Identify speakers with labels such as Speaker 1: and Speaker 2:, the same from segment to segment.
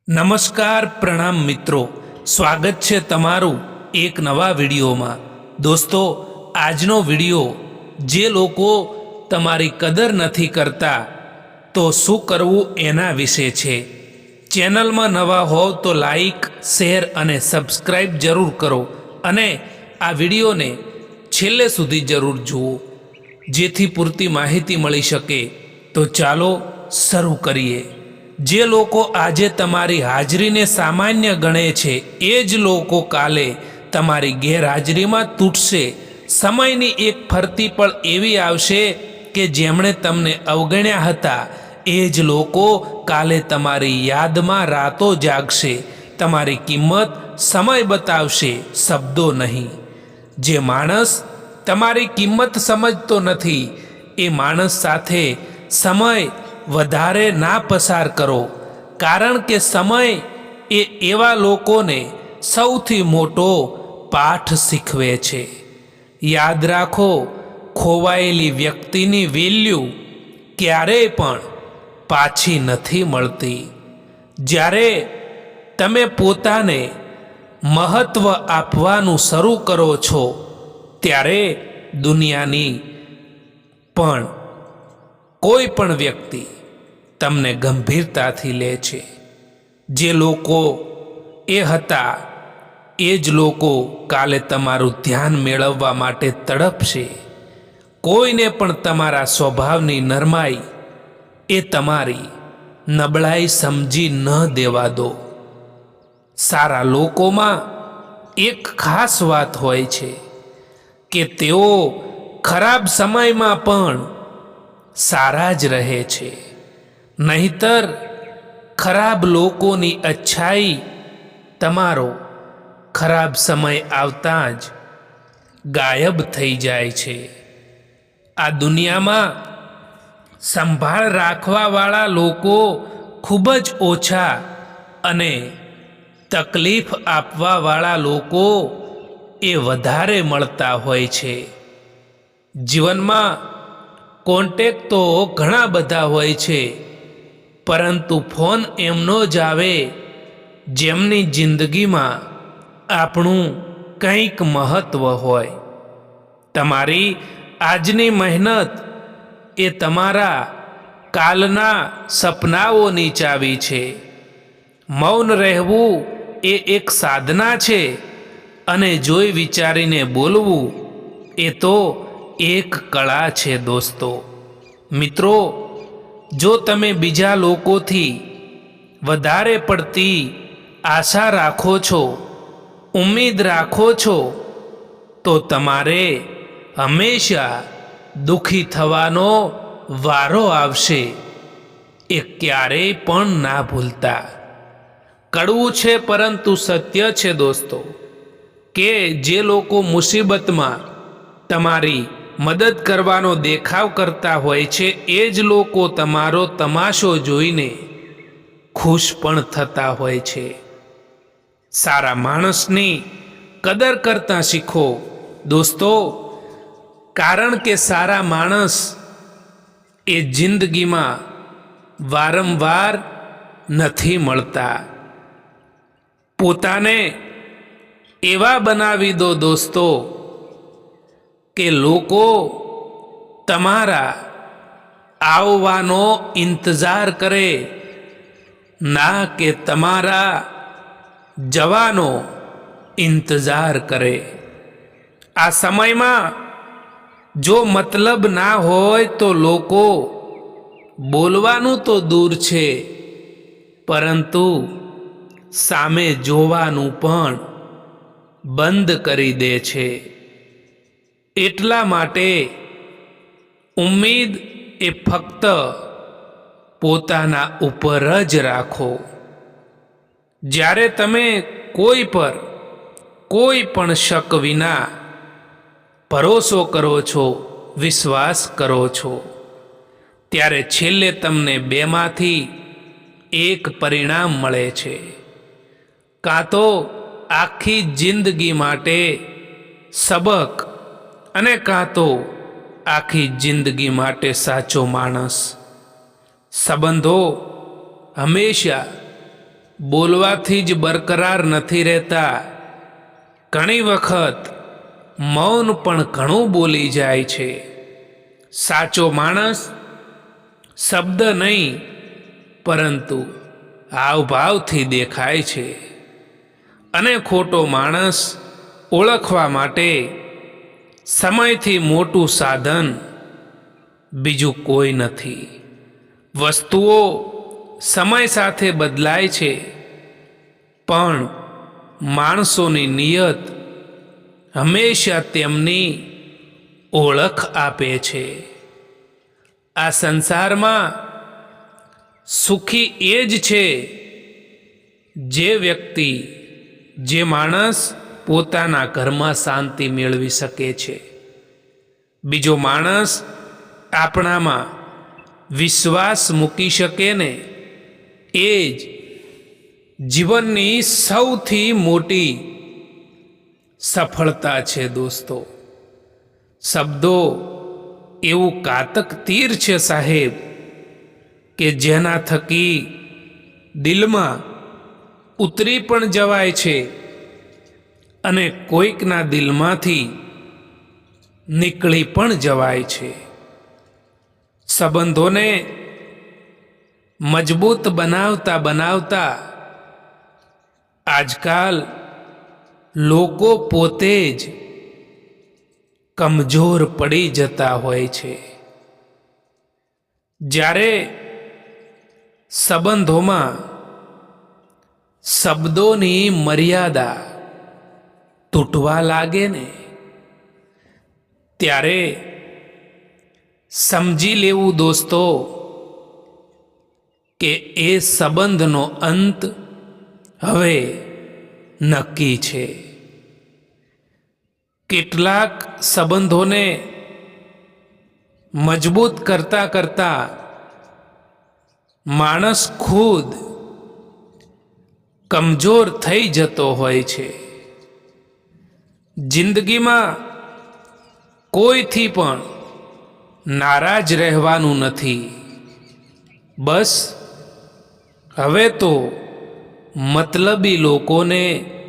Speaker 1: નમસ્કાર પ્રણામ મિત્રો, સ્વાગત છે તમારું એક નવા વિડીયોમાં। દોસ્તો, આજનો વિડીયો જે લોકો તમારી કદર નથી કરતા તો શું કરવું એના વિશે છે। ચેનલમાં નવા હોવ તો લાઈક, શેર અને સબસ્ક્રાઈબ જરૂર કરો અને આ વિડીયોને છેલ્લે સુધી જરૂર જુઓ જેથી પૂરતી માહિતી મળી શકે। તો ચાલો શરૂ કરીએ। જે લોકો આજે તમારી હાજરીને સામાન્ય ગણે છે એ જ લોકો કાલે તમારી ગેરહાજરીમાં તૂટશે। સમયની એક ફરતી પળ એવી આવશે કે જેમણે તમને અવગણ્યા હતા એ જ લોકો કાલે તમારી યાદમાં રાતો જાગશે। તમારી કિંમત સમય બતાવશે, શબ્દો નહીં। જે માણસ તમારી કિંમત સમજતો નથી એ માણસ સાથે સમય વધારે ના પસાર કરો, કારણ કે સમય એ એવા લોકોને સૌથી મોટો પાઠ શીખવે છે। યાદ રાખો, ખોવાયેલી વ્યક્તિની વેલ્યુ ક્યારેય પણ પાછી નથી મળતી। જ્યારે તમે પોતાને મહત્વ આપવાનું શરૂ કરો છો ત્યારે દુનિયાની પણ કોઈ પણ વ્યક્તિ તમને ગંભીરતાથી લે છે। જે લોકો એ હતા એ જ લોકો કાલે તમારું ધ્યાન મેળવવા માટે તડપશે। કોઈને પણ તમારા સ્વભાવની નરમાઈ એ તમારી નબળાઈ સમજી ન દેવા દો। સારા લોકોમાં એક ખાસ વાત હોય છે કે તેઓ ખરાબ સમયમાં પણ સારા જ રહે છે, નહીતર ખરાબ લોકોની અચ્છાઈ તમારો ખરાબ સમય આવતાં જ ગાયબ થઈ જાય છે। આ દુનિયામાં સંભાળ રાખવાવાળા લોકો ખૂબ જ ઓછા અને તકલીફ આપવાવાળા લોકો એ વધારે મળતા હોય છે। જીવનમાં કોન્ટેક્ટ તો ઘણા બધા હોય છે, પરંતુ ફોન એમનો જ આવે જેમની જિંદગીમાં આપણું કંઈક મહત્ત્વ હોય। તમારી આજની મહેનત એ તમારા કાલના સપનાઓની ચાવી છે। મૌન રહેવું એ એક સાધના છે અને જોઈ વિચારીને બોલવું એ તો એક કળા છે। દોસ્તો મિત્રો, જો તમે બીજા લોકોથી વધારે પડતી આશા રાખો છો, ઉમ્મીદ રાખો છો, તો તમારે હંમેશા દુઃખી થવાનો વારો આવશે, એ ક્યારેય પણ ના ભૂલતા। કડવું છે પરંતુ સત્ય છે દોસ્તો, કે જે લોકો મુસીબતમાં તમારી મદદ કરવાનો દેખાવ કરતા હોય છે એ જ લોકો તમારો તમાશો જોઈને ખુશ પણ થતા હોય છે। સારા માણસની કદર કરતા શીખો દોસ્તો, કારણ કે સારા માણસ એ જિંદગીમાં વારંવાર નથી મળતા। પોતાને એવા બનાવી દો દોસ્તો કે લોકો તમારા આવવાનો ઇંતજાર કરે, ના કે તમારા જવાનો ઇંતજાર કરે। આ સમયમાં જો મતલબ ના હોય તો લોકો બોલવાનું તો દૂર છે, પરંતુ સામે જોવાનું પણ બંધ કરી દે છે। એટલા માટે ઉમ્મીદ એ ફક્ત પોતાના ઉપર જ રાખો। જ્યારે તમે કોઈ પર કોઈ પણ શક વિના ભરોસો કરો છો, વિશ્વાસ કરો છો, ત્યારે છેલ્લે તમને બેમાંથી એક પરિણામ મળે છે। કાં તો આખી જિંદગી માટે સબક અને કાં તો આખી જિંદગી માટે સાચો માણસ। સંબંધો હંમેશા બોલવાથી જ બરકરાર નથી રહેતા. ઘણી વખત મૌન પણ ઘણું બોલી જાય છે. સાચો માણસ શબ્દ નહીં પરંતુ હાવભાવથી દેખાય છે, અને ખોટો માણસ ઓળખવા માટે સમયથી મોટું સાધન બીજું કોઈ નથી. વસ્તુઓ સમય સાથે બદલાય છે, પણ માણસોની નિયત હંમેશા તેમની ઓળખ આપે છે. આ સંસારમાં સુખી એ જ છે જે વ્યક્તિ, જે માણસ પોતાના ઘરમાં શાંતિ મેળવી શકે છે. બીજો માણસ આપણામાં વિશ્વાસ મૂકી શકે ને, એ જ જીવનની સૌથી મોટી સફળતા છે દોસ્તો. શબ્દો એવું ઘાતક તીર છે સાહેબ, કે જેના થકી દિલમાં ઉતરી પણ જવાય છે અને કોઈકના દિલમાંથી નીકળી પણ જવાય છે. સંબંધોને મજબૂત બનાવતા બનાવતા આજકાલ લોકો પોતે જ કમજોર પડી જતા હોય છે. જ્યારે સંબંધોમાં શબ્દોની મર્યાદા તૂટવા લાગે ને, ત્યારે સમજી લેવું દોસ્તો કે એ સંબંધનો અંત હવે નક્કી છે. કેટલાક સંબંધોને મજબૂત કરતા કરતા માણસ ખુદ કમજોર થઈ જતો હોય છે. જિંદગીમાં કોઈથી પણ નારાજ રહેવાનું નથી. બસ હવે તો મતલબી લોકોને,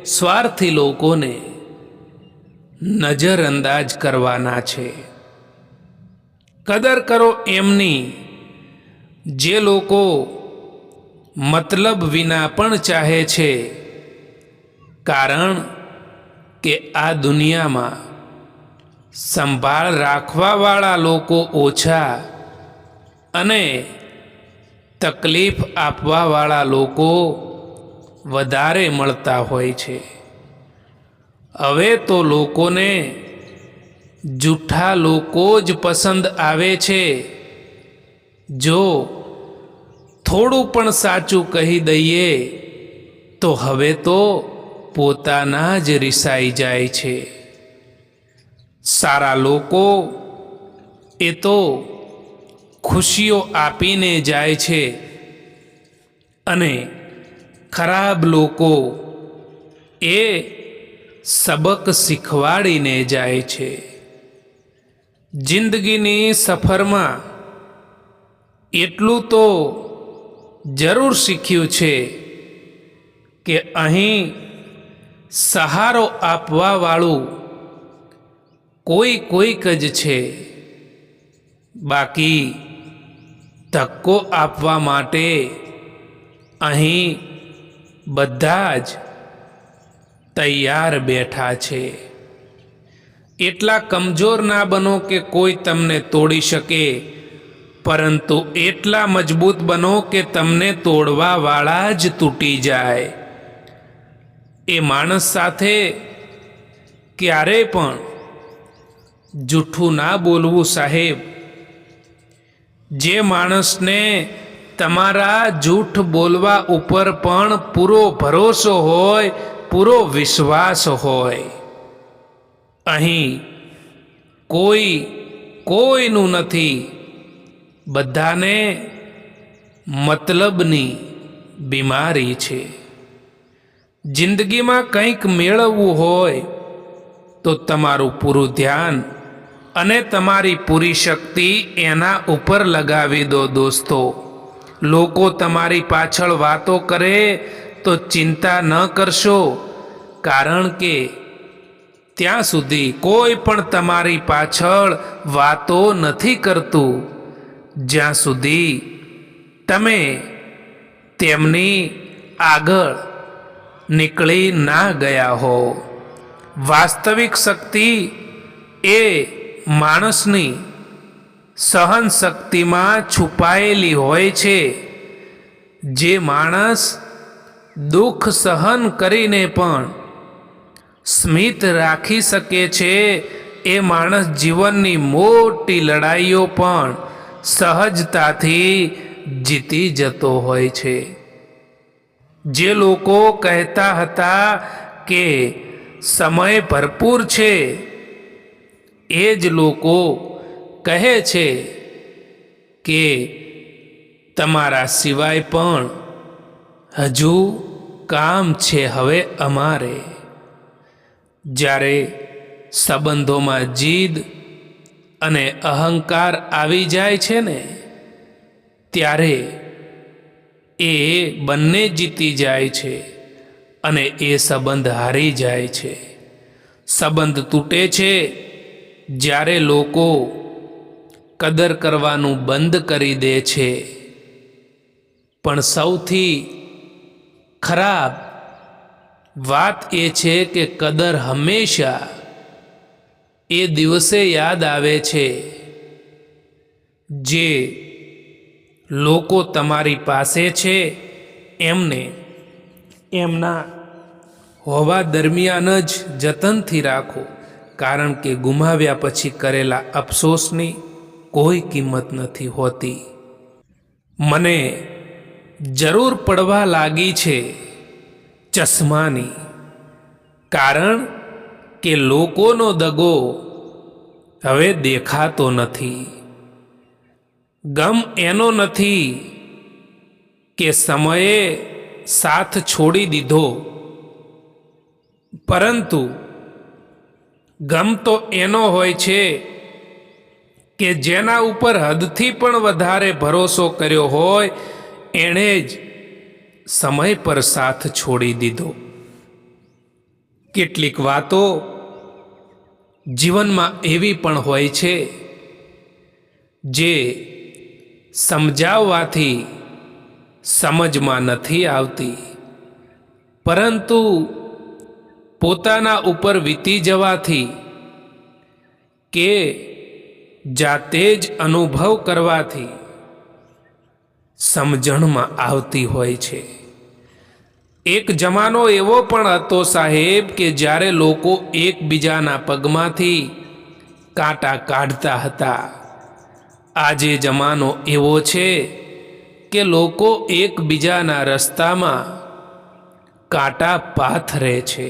Speaker 1: સ્વાર્થી લોકોને નજરઅંદાજ કરવાના છે. કદર કરો એમની, જે લોકો મતલબ વિના પણ ચાહે છે. કારણ કે આ દુનિયામાં સંભાળ રાખવાવાળા લોકો ઓછા અને તકલીફ આપવાવાળા લોકો વધારે મળતા હોય છે. હવે તો લોકોને જૂઠા લોકો જ પસંદ આવે છે. જો થોડું પણ સાચું કહી દઈએ તો હવે તો પોતાના જ રિસાઈ જાય છે. સારા લોકો એ તો ખુશીઓ આપીને જાય છે, અને ખરાબ લોકો એ સબક શીખવાડીને જાય છે. જિંદગીની સફરમાં એટલું તો જરૂર શીખ્યું છે કે અહીં સહારો આપવાવાળું કોઈક જ છે. બાકી ધક્કો આપવા માટે અહીં બધા જ તૈયાર બેઠા છે. એટલા કમજોર ના બનો કે કોઈ તમને તોડી શકે, પરંતુ એટલા મજબૂત બનો કે તમને તોડવાવાળા જ તૂટી જાય. એ માણસ સાથે ક્યારેય પણ જૂઠું ના બોલવું સાહેબ. જે માણસને તમારા જૂઠ બોલવા ઉપર પણ પૂરો ભરોસો હોય, પૂરો વિશ્વાસ હોય, અહીં કોઈનું નથી. બધાને મતલબની બીમારી છે. જિંદગીમાં કંઈક મેળવવું હોય તો તમારું પૂરું ધ્યાન અને તમારી પૂરી શક્તિ એના ઉપર લગાવી દો દોસ્તો. લોકો તમારી પાછળ વાતો કરે તો ચિંતા ન કરશો, કારણ કે ત્યાં સુધી કોઈ પણ તમારી પાછળ વાતો નથી કરતું જ્યાં સુધી તમે તેમની આગળ નીકળી ના ગયા હો. વાસ્તવિક શક્તિ એ માણસની સહન શક્તિમાં છુપાયેલી હોય છે. જે માણસ દુઃખ સહન કરીને પણ સ્મિત રાખી શકે છે એ માણસ જીવનની મોટી લડાઈઓ પણ સહજતાથી જીતી જતો હોય છે. જે લોકો કહેતા હતા કે સમય ભરપૂર છે, એ જ લોકો કહે છે કે તમારા સિવાય પણ હજુ કામ છે હવે અમારે. જ્યારે સંબંધોમાં જીદ અને અહંકાર આવી જાય છે ને, ત્યારે એ બંને જીતી જાય છે અને એ સંબંધ હારી જાય છે. સંબંધ તૂટે છે જ્યારે લોકો કદર કરવાનું બંધ કરી દે છે. પણ સૌથી ખરાબ વાત એ છે કે કદર હંમેશા એ દિવસે યાદ આવે છે જે લોકો તમારી પાસે છે એમને એમના હોવા દરમિયાન જ જતનથી રાખો, કારણ કે ગુમાવ્યા પછી કરેલા અફસોસની કોઈ કિંમત નથી હોતી. મને જરૂર પડવા લાગી છે ચશ્માની, કારણ કે લોકોનો દગો હવે દેખાતો નથી. ગમ એનો નથી કે સમયે સાથ છોડી દીધો, પરંતુ ગમ તો એનો હોય છે કે જેના ઉપર હદથી પણ વધારે ભરોસો કર્યો હોય એણે જ સમય પર સાથ છોડી દીધો. કેટલીક વાતો જીવનમાં એવી પણ હોય છે જે સમજાવવાથી સમજમાં નથી આવતી, પરંતુ પોતાના ઉપર વીતી જવાથી કે જાતે જ અનુભવ કરવાથી સમજણમાં આવતી હોય છે. એક જમાનો એવો પણ હતો સાહેબ કે જ્યારે લોકો એકબીજાના પગમાંથી કાંટા કાઢતા હતા. આજે જમાનો એવો છે કે લોકો એકબીજાના રસ્તામાં કાંટા પાથરે છે.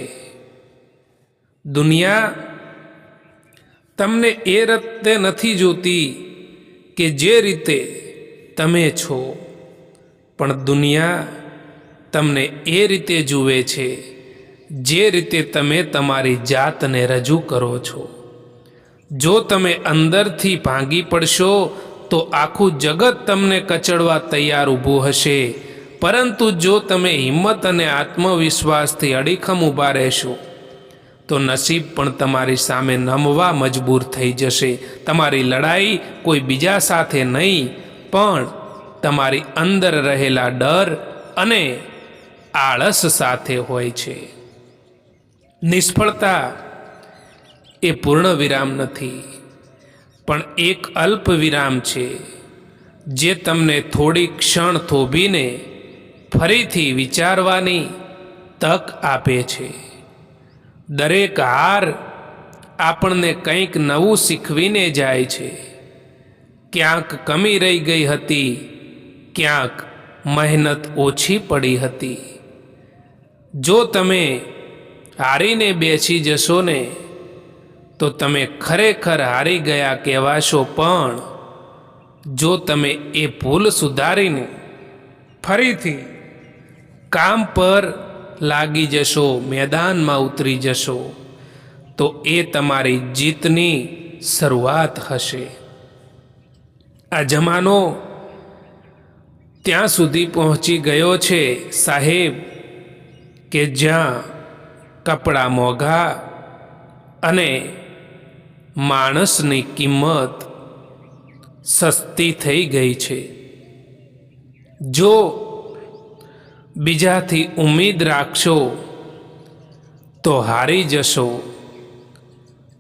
Speaker 1: દુનિયા તમને એ રીતે નથી જોતી કે જે રીતે તમે છો, પણ દુનિયા તમને એ રીતે જુએ છે જે રીતે તમે તમારી જાતને રજૂ કરો છો. જો તમે અંદરથી ભાંગી પડશો તો આખું જગત તમને કચડવા તૈયાર ઊભું હશે, પરંતુ જો તમે હિંમત અને આત્મવિશ્વાસથી અડીખમ ઊભા રહેશો તો નસીબ પણ તમારી સામે નમવા મજબૂર થઈ જશે. તમારી લડાઈ કોઈ બીજા સાથે નહીં, પણ તમારી અંદર રહેલા ડર અને આળસ સાથે હોય છે. નિષ્ફળતા એ પૂર્ણ વિરામ નથી, પણ એક અલ્પ વિરામ છે જે તમને થોડી ક્ષણ થોભીને ફરીથી વિચારવાની તક આપે છે. દરેક હાર આપણને કંઈક નવું શીખવીને જાય છે. ક્યાંક કમી રહી ગઈ હતી, ક્યાંક મહેનત ઓછી પડી હતી. જો તમે હારીને બેસી જશો ને તો તમે ખરેખર હારી ગયા કહેવાશો, પણ જો તમે એ ભૂલ સુધારીને ફરીથી કામ પર લાગી જશો, મેદાનમાં ઉતરી જશો, તો એ તમારી જીતની શરૂઆત હશે. આ જમાનો ત્યાં સુધી પહોંચી ગયો છે સાહેબ કે જ્યાં કપડાં મોંઘા અને માણસની કિંમત સસ્તી થઈ ગઈ છે. જો બીજાથી ઉમ્મીદ રાખશો તો હારી જશો,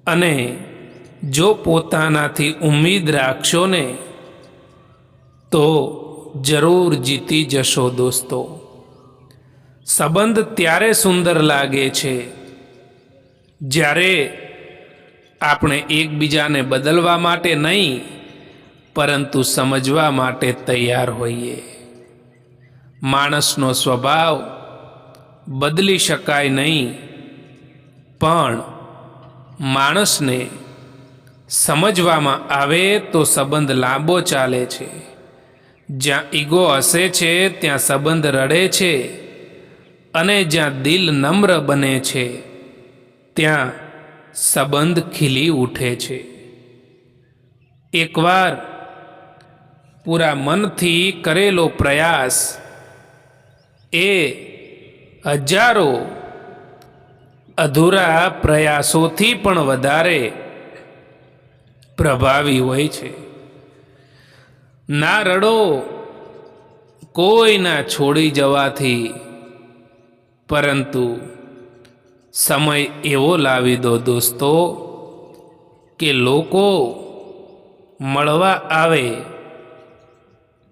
Speaker 1: અને જો પોતાનાથી ઉમ્મીદ રાખશો ને તો જરૂર જીતી જશો. દોસ્તો, સંબંધ ત્યારે સુંદર લાગે છે જ્યારે આપણે એકબીજાને બદલવા માટે નહીં, પરંતુ સમજવા માટે તૈયાર હોઈએ. માણસનો સ્વભાવ બદલી શકાય નહીં, પણ માણસને સમજવામાં આવે તો સંબંધ લાંબો ચાલે છે. જ્યાં ઈગો હસે છે ત્યાં સંબંધ રડે છે, અને જ્યાં દિલ નમ્ર બને છે ત્યાં સંબંધ ખીલી ઉઠે છે. એકવાર પૂરા મનથી કરેલો પ્રયાસ એ હજારો અધૂરા પ્રયાસોથી પણ વધારે પ્રભાવી હોય છે. ના રડો કોઈના છોડી જવાથી, પરંતુ સમય એવો લાવી દો દોસ્તો કે લોકો મળવા આવે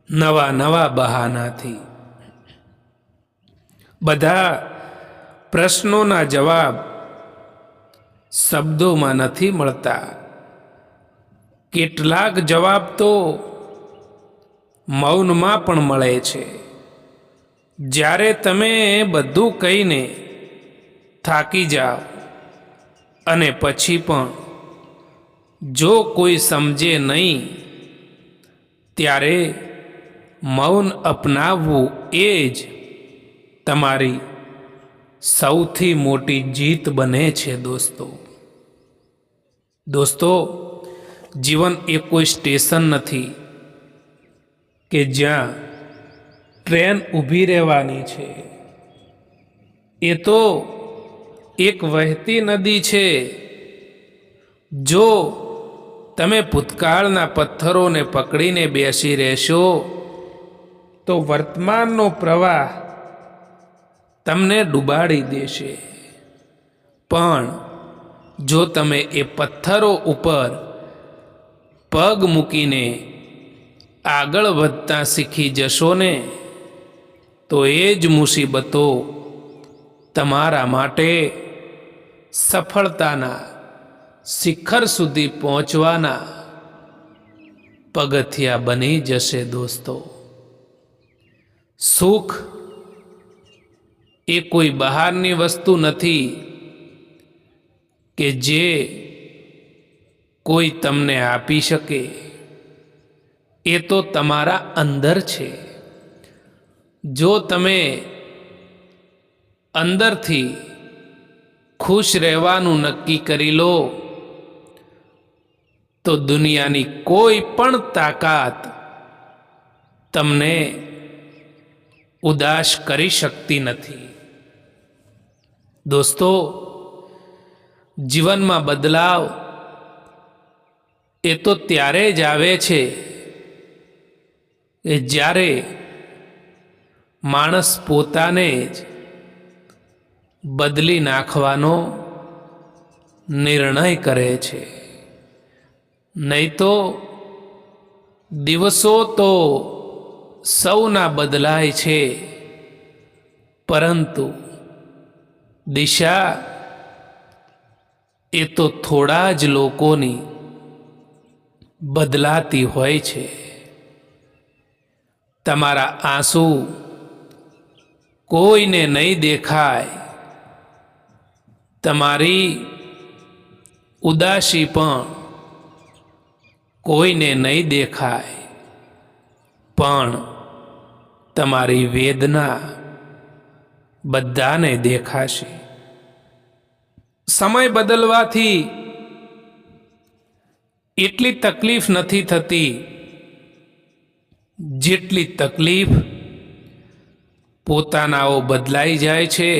Speaker 1: નવા નવા બહાનાથી. બધા પ્રશ્નોના જવાબ શબ્દોમાં નથી મળતા. કેટલાક જવાબ તો મૌનમાં પણ મળે છે. જ્યારે તમે બધું કહીને થાકી જાઓ અને પછી પણ જો કોઈ સમજે નહીં, ત્યારે મૌન અપનાવવું એ જ તમારી સૌથી મોટી જીત બને છે. દોસ્તો, જીવન એ કોઈ સ્ટેશન નથી કે જ્યાં ટ્રેન ઊભી રહેવાની છે. એ તો એક વહેતી નદી છે. જો તમે ભૂતકાળના પથ્થરોને પકડીને બેસી રહેશો તો વર્તમાનનો પ્રવાહ તમને ડૂબાડી દેશે. પણ જો તમે એ પથ્થરો ઉપર પગ મૂકીને આગળ વધતા શીખી જશો ને તો એ જ મુસીબતો તમારા માટે સફળતાના શિખર સુધી પહોંચવાના પગથિયા બની જશે. દોસ્તો, સુખ એ કોઈ બહારની વસ્તુ નથી કે જે કોઈ તમને આપી શકે. એ તો તમારા અંદર છે. જો તમે અંદરથી ખુશ રહેવાનું નક્કી કરી લો તો દુનિયાની કોઈ પણ તાકાત તમને ઉદાસ કરી શકતી નથી. દોસ્તો, જીવનમાં બદલાવ એ તો ત્યારે જ આવે છે કે જ્યારે માણસ પોતાને જ બદલી નાખવાનો નિર્ણય કરે છે. નહીં તો દિવસો તો સૌના બદલાય છે, પરંતુ દિશા એ તો થોડા જ લોકોની બદલાતી હોય છે. તમારા આંસુ કોઈને નહીં દેખાય, તમારી ઉદાસી પણ કોઈને નહીં દેખાય, પણ તમારી વેદના બધાને દેખાશે. સમય બદલવાથી એટલી તકલીફ નથી થતી જેટલી તકલીફ પોતાનાઓ બદલાઈ જાય છે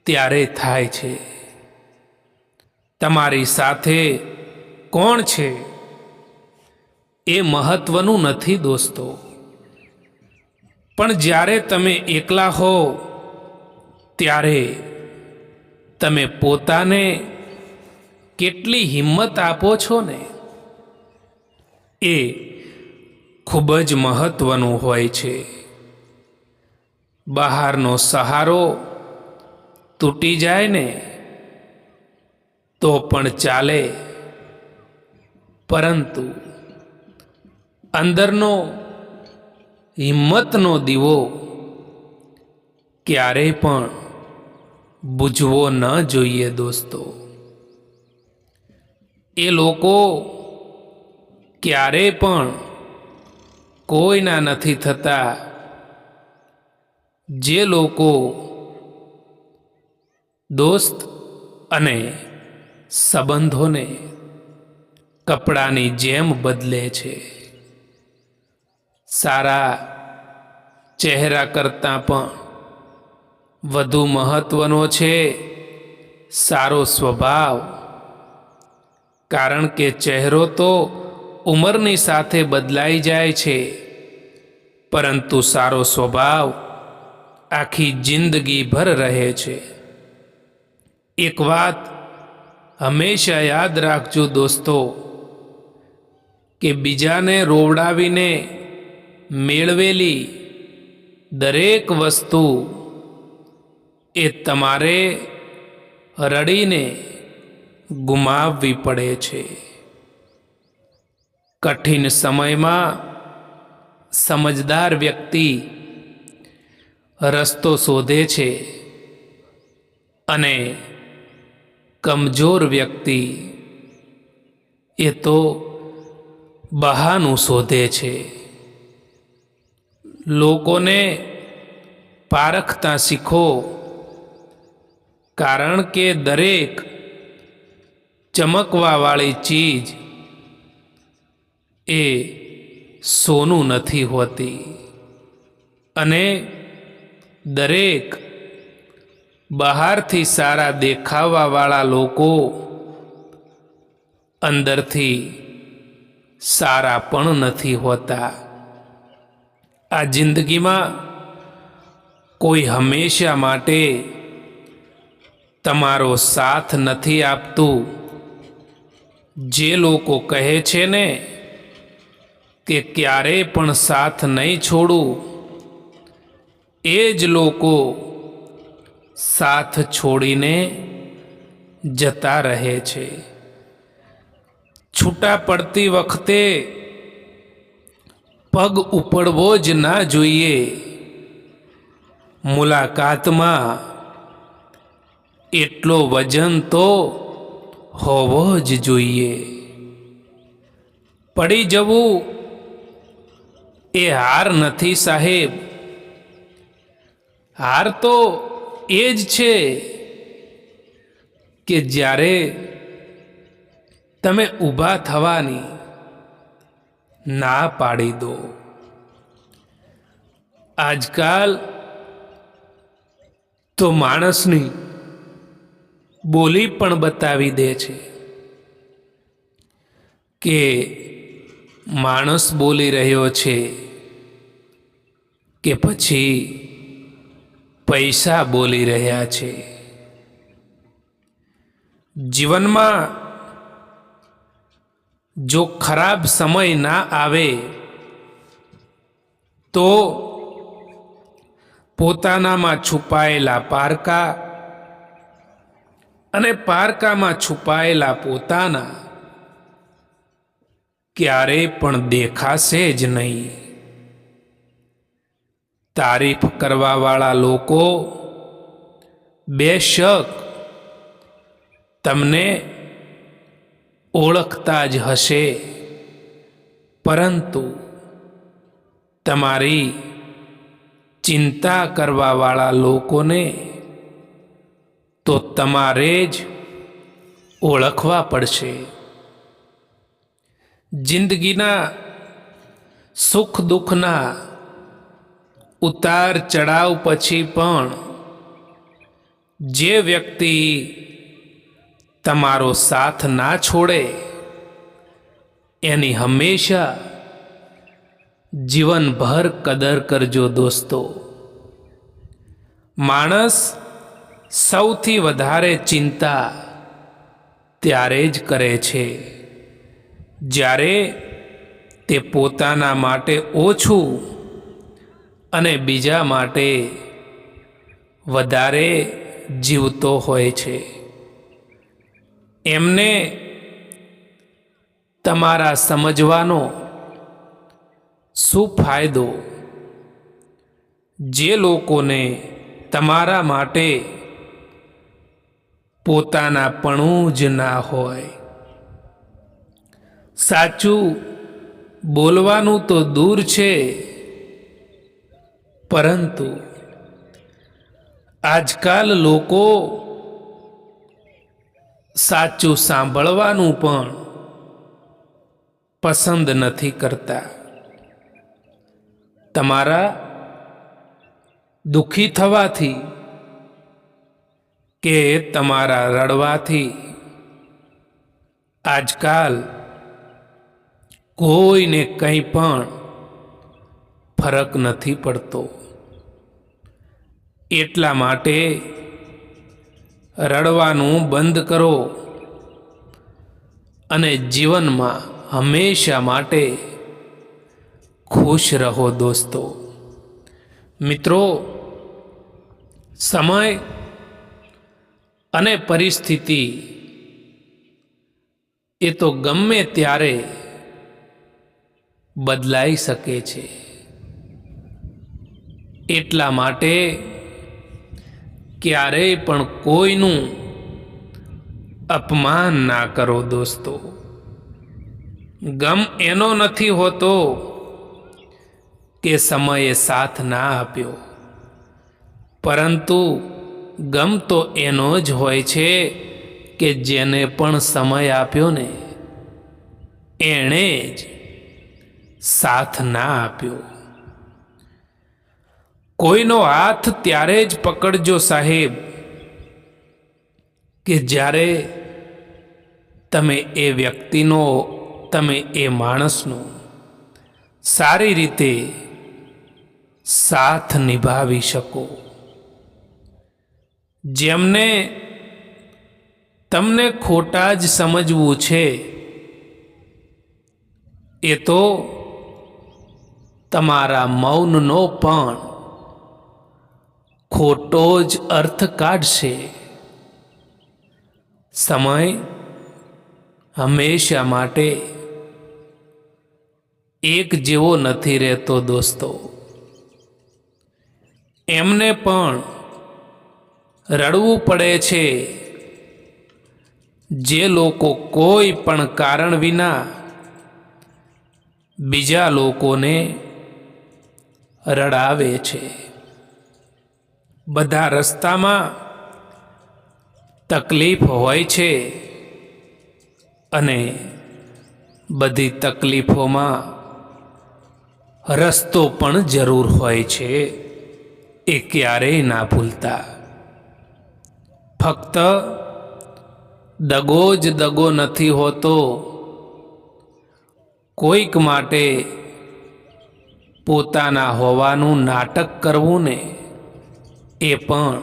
Speaker 1: ત્યારે થાય છે. તમારી સાથે કોણ છે એ મહત્વનું નથી દોસ્તો, પણ જ્યારે તમે એકલા હો ત્યારે તમે પોતાને કેટલી હિંમત આપો છો ને એ ખૂબ જ મહત્વનું હોય છે. બહારનો સહારો તૂટી જાય ને તો પણ ચાલે, પરંતુ અંદરનો હિંમતનો દીવો ક્યારેય પણ બુઝવો ન જોઈએ દોસ્તો. એ લોકો ક્યારેય પણ કોઈના નથી થતા. જે લોકો દોસ્ત અને સંબંધોને કપડાની જેમ બદલે છે. સારા ચહેરા કરતાં પણ વધુ મહત્વનો છે સારો સ્વભાવ. કારણ કે ચહેરો તો ઉંમરની સાથે બદલાઈ જાય છે, પરંતુ સારો સ્વભાવ આખી જિંદગીભર રહે છે. એક વાત હંમેશા યાદ રાખજો દોસ્તો, કે બીજાને રોવડાવીને મેળવેલી દરેક વસ્તુ એ તમારે રડીને ગુમાવવી પડે છે. કઠિન સમયમાં સમજદાર વ્યક્તિ રસ્તો શોધે છે અને કમજોર વ્યક્તિ એ તો બહાનું શોધે છે. લોકોને પારખતા શીખો, કારણ કે દરેક ચમકવાવાળી ચીજ એ સોનું નથી હોતી અને દરેક બહારથી સારા દેખાવાવાળા લોકો અંદરથી સારા પણ નથી હોતા. આ જિંદગીમાં કોઈ હંમેશા માટે તમારો સાથ નથી આપતું. જે લોકો કહે છે ને કે ક્યારેય પણ સાથ નહીં છોડું, એ જ લોકો સાથ છોડીને જતા રહે છે. છૂટા પડતી વખતે પગ ઉપડવો જ ના જોઈએ. મુલાકાતમાં એટલો વજન તો હોવો જ જોઈએ. પડી જવું એ હાર નથી સાહેબ. હાર તો એ જ છે કે જ્યારે તમે ઊભા થવાની ના પાડી દો. આજકાલ તો માણસની બોલી પણ બતાવી દે છે કે માણસ બોલી રહ્યો છે કે પછી પૈસા બોલી રહ્યા છે. જીવનમાં જો ખરાબ સમય ના આવે તો પોતાનામાં છુપાયેલા પારકા અને પારકામાં છુપાયેલા પોતાના ક્યારેય પણ દેખાશે જ નહીં. તારીફ કરવાવાળા લોકો બેશક તમને ઓળખતા જ હશે, પરંતુ તમારી ચિંતા કરવાવાળા લોકોને તો તમારે જ ઓળખવા પડશે. જિંદગીના સુખ દુઃખના ઉતાર ચઢાવ પછી પણ જે વ્યક્તિ તમારો સાથ ના છોડે એની હંમેશા જીવનભર કદર કરજો દોસ્તો. માણસ સૌથી વધારે ચિંતા ત્યારે જ કરે છે જ્યારે તે પોતાના માટે ઓછું અને બીજા માટે વધારે જીવતો હોય છે. એમને તમારા સમજવાનો શું ફાયદો? જે લોકોને તમારા માટે પોતાનાપણું જ ના હોય. સાચું બોલવાનું તો દૂર છે, પરંતુ આજકાલ લોકો સાચું સાંભળવાનું પણ પસંદ નથી કરતા. તમારા દુઃખી થવાથી કે તમારા રડવાથી આજકાલ કોઈને કંઈ પણ ફરક નથી પડતો. એટલા માટે રડવાનું બંધ કરો અને જીવનમાં હંમેશા માટે ખુશ રહો દોસ્તો. મિત્રો, સમય અને પરિસ્થિતિ એ તો ગમે ત્યારે બદલાઈ શકે છે. એટલા માટે ક્યારેય પણ કોઈનું અપમાન ના કરો દોસ્તો. ગમ એનો નથી હોતો કે સમયે સાથ ના આપ્યો, પરંતુ ગમ તો એનો જ હોય છે કે જેને પણ સમય આપ્યો ને એણે જ સાથ ના આપ્યો. કોઈનો હાથ ત્યારે જ પકડજો સાહેબ કે જ્યારે તમે એ વ્યક્તિનો, તમે એ માણસનો સારી રીતે સાથ નિભાવી શકો. જેમને તમને ખોટા જ સમજવું છે એ તો તમારા મૌનનો પણ ખોટો જ અર્થ કાઢશે. સમય હંમેશા માટે એક જેવો નથી રહેતો દોસ્તો. એમને પણ રડવું પડે છે જે લોકો કોઈ પણ કારણ વિના બીજા લોકોને રડાવે છે. બધા રસ્તામાં તકલીફ હોય છે અને બધી તકલીફોમાં રસ્તો પણ જરૂર હોય છે, એ ક્યારેય ના ભૂલતા. ફક્ત દગો જ દગો નથી હોતો. કોઈક માટે પોતાના હોવાનું નાટક કરવું ને એ પણ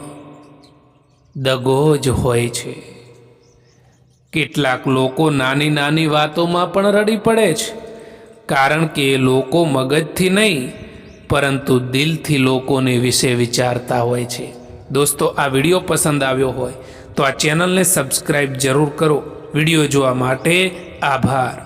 Speaker 1: દગો જ હોય છે. કેટલાક લોકો નાની નાની વાતોમાં પણ રડી પડે છે, કારણ કે એ લોકો મગજથી નહીં પરંતુ દિલથી લોકોને વિશે વિચારતા હોય છે. દોસ્તો, આ વિડીયો પસંદ આવ્યો હોય તો આ ચેનલને સબસ્ક્રાઈબ જરૂર કરો. વિડીયો જોવા માટે આભાર.